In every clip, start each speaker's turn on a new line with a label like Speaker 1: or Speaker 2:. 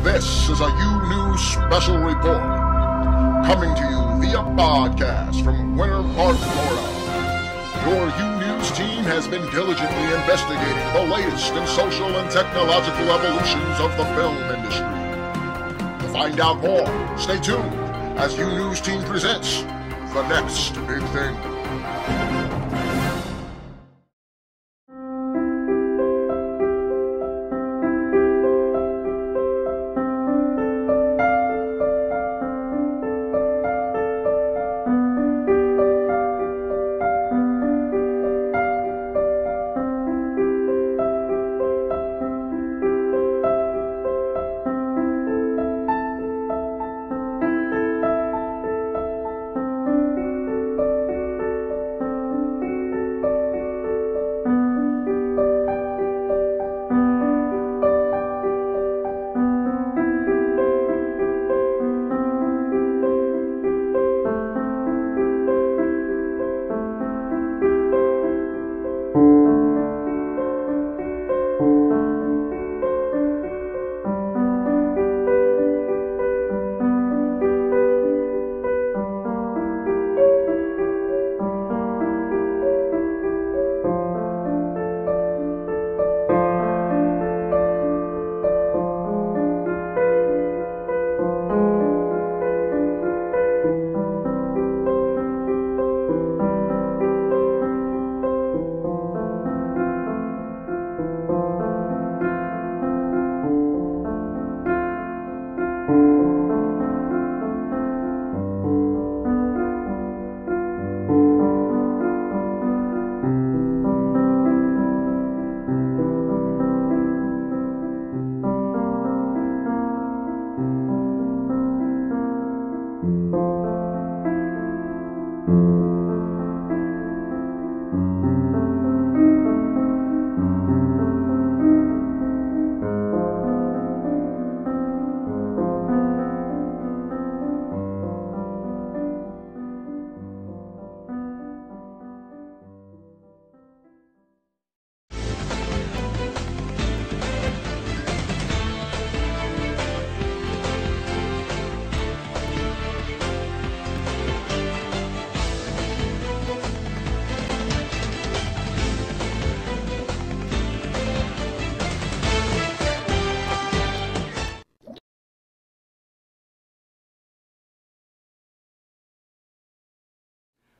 Speaker 1: This is a U-News special report, coming to you via podcast from Winter Park, Florida. Your U-News team has been diligently investigating the latest in social and technological evolutions of the film industry. To find out more, stay tuned as U-News team presents The Next Big Thing.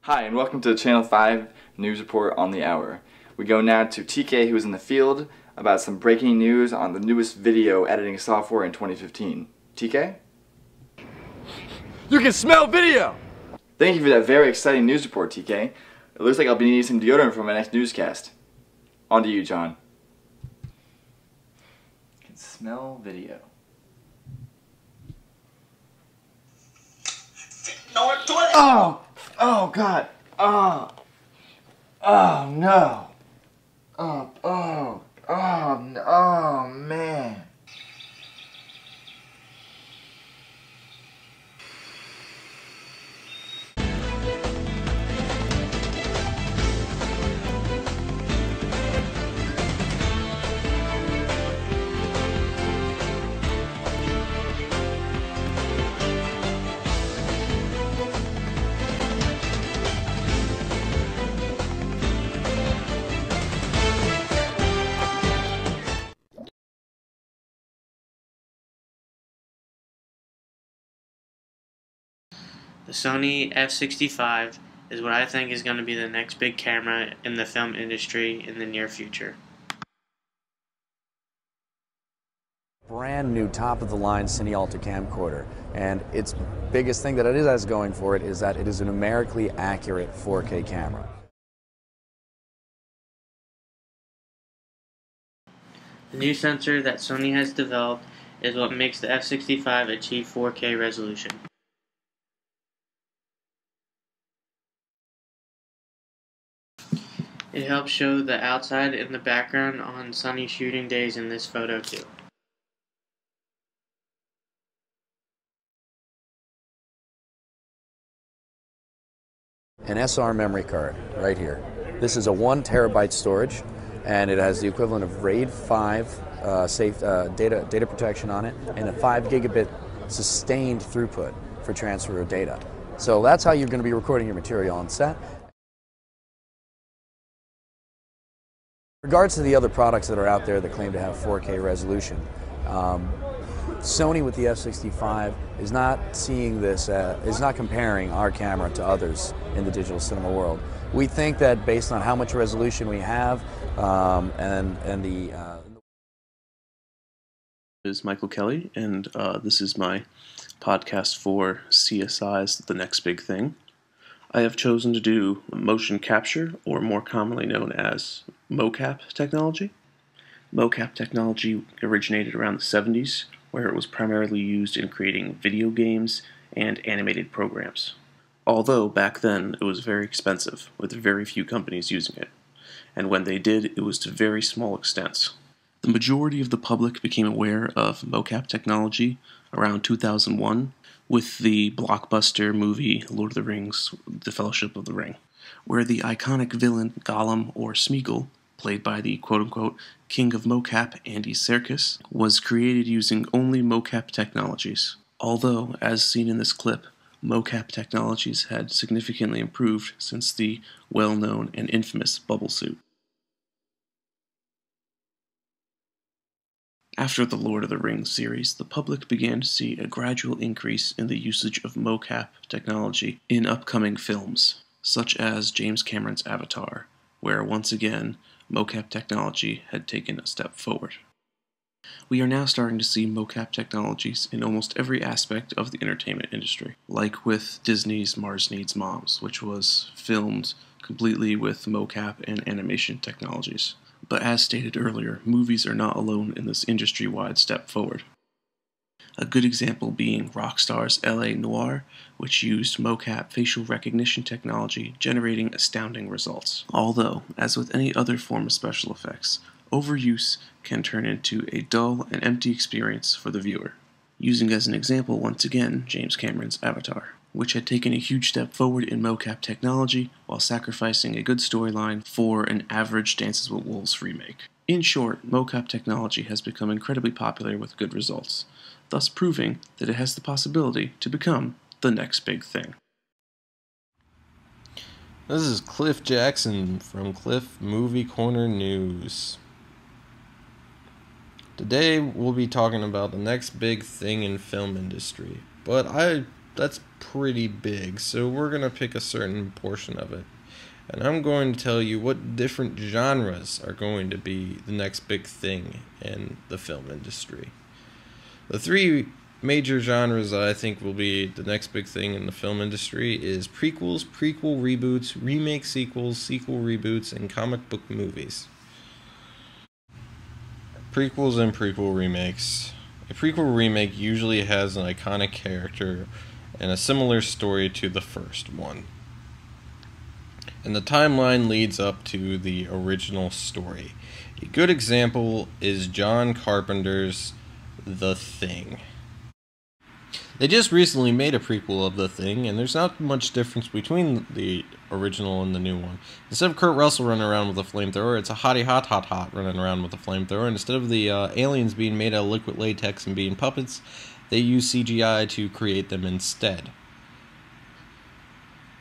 Speaker 2: Hi, and welcome to the Channel 5 News Report on the Hour. We go now to TK, who is in the field, about some breaking news on the newest video editing software in 2015. TK?
Speaker 3: You can smell video!
Speaker 2: Thank you for that very exciting news report, TK. It looks like I'll be needing some deodorant for my next newscast. On to you, John. You can smell video. Oh! Oh God! Oh! Oh no! Oh man!
Speaker 4: The Sony f/65 is what I think is going to be the next big camera in the film industry in the near future.
Speaker 5: Brand new top-of-the-line Cinealta camcorder, and its biggest thing that it has going for it is that it is a numerically accurate 4K camera.
Speaker 4: The new sensor that Sony has developed is what makes the f/65 achieve 4K resolution. It helps show the outside and the background on sunny shooting days in this photo too.
Speaker 5: An SR memory card right here. This is a 1 terabyte storage, and it has the equivalent of RAID 5 safe data protection on it, and a 5 gigabit sustained throughput for transfer of data. So that's how you're going to be recording your material on set. In regards to the other products that are out there that claim to have 4K resolution, Sony with the F65 is not seeing this, is not comparing our camera to others in the digital cinema world. We think that based on how much resolution we have
Speaker 3: Is Michael Kelly, and this is my podcast for CSI's The Next Big Thing. I have chosen to do motion capture, or more commonly known as mocap technology. Mocap technology originated around the 70s, where it was primarily used in creating video games and animated programs. Although back then it was very expensive, with very few companies using it, and when they did, it was to very small extents. The majority of the public became aware of mocap technology around 2001 with the blockbuster movie Lord of the Rings, The Fellowship of the Ring, where the iconic villain Gollum, or Smeagol, played by the quote-unquote king of mocap, Andy Serkis, was created using only mocap technologies. Although, as seen in this clip, mocap technologies had significantly improved since the well-known and infamous bubble suit. After the Lord of the Rings series, the public began to see a gradual increase in the usage of mocap technology in upcoming films, such as James Cameron's Avatar, where once again, mocap technology had taken a step forward. We are now starting to see mocap technologies in almost every aspect of the entertainment industry, like with Disney's Mars Needs Moms, which was filmed completely with mocap and animation technologies. But as stated earlier, movies are not alone in this industry-wide step forward. A good example being Rockstar's L.A. Noire, which used mocap facial recognition technology, generating astounding results. Although, as with any other form of special effects, overuse can turn into a dull and empty experience for the viewer. Using as an example, once again, James Cameron's Avatar, which had taken a huge step forward in mocap technology while sacrificing a good storyline for an average Dances with Wolves remake. In short, mocap technology has become incredibly popular with good results, thus proving that it has the possibility to become the next big thing.
Speaker 6: This is Cliff Jackson from Cliff Movie Corner News. Today we'll be talking about the next big thing in film industry, but that's pretty big, so we're going to pick a certain portion of it. And I'm going to tell you what different genres are going to be the next big thing in the film industry. The three major genres that I think will be the next big thing in the film industry is prequels, prequel reboots, remake sequels, sequel reboots, and comic book movies. Prequels and prequel remakes. A prequel remake usually has an iconic character and a similar story to the first one, and the timeline leads up to the original story. A good example is John Carpenter's The Thing. They just recently made a prequel of The Thing, and there's not much difference between the original and the new one. Instead of Kurt Russell running around with a flamethrower, it's a hottie hot running around with a flamethrower, and instead of the aliens being made out of liquid latex and being puppets, they use CGI to create them instead.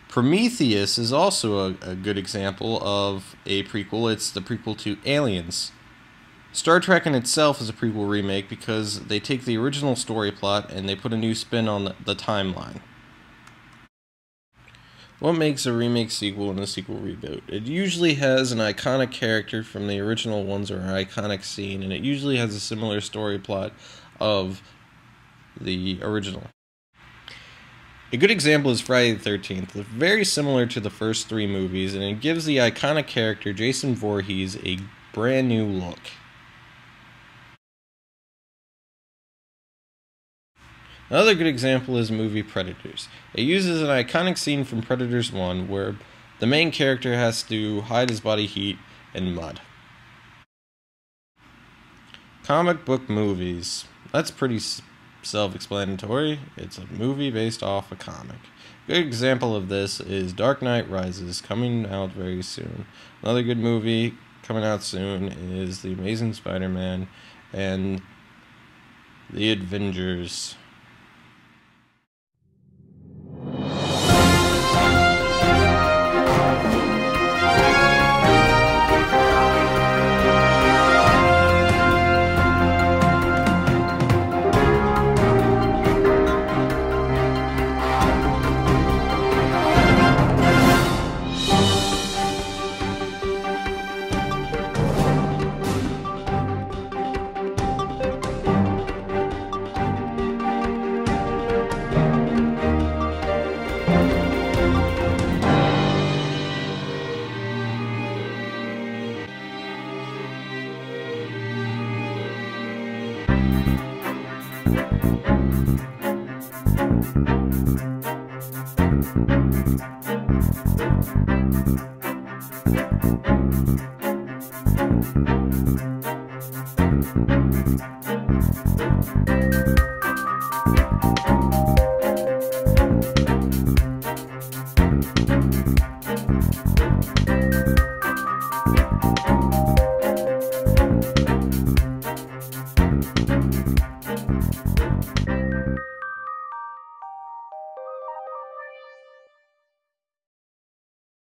Speaker 6: Prometheus is also a good example of a prequel. It's the prequel to Aliens. Star Trek in itself is a prequel remake because they take the original story plot and they put a new spin on the timeline. What makes a remake sequel and a sequel reboot? It usually has an iconic character from the original ones or an iconic scene, and it usually has a similar story plot of the original. A good example is Friday the 13th. It's very similar to the first three movies, and it gives the iconic character Jason Voorhees a brand new look. Another good example is movie Predators. It uses an iconic scene from Predators 1 where the main character has to hide his body heat in mud. Comic book movies. That's pretty self-explanatory. It's a movie based off a comic. A good example of this is Dark Knight Rises, coming out very soon. Another good movie coming out soon is The Amazing Spider-Man and the Avengers.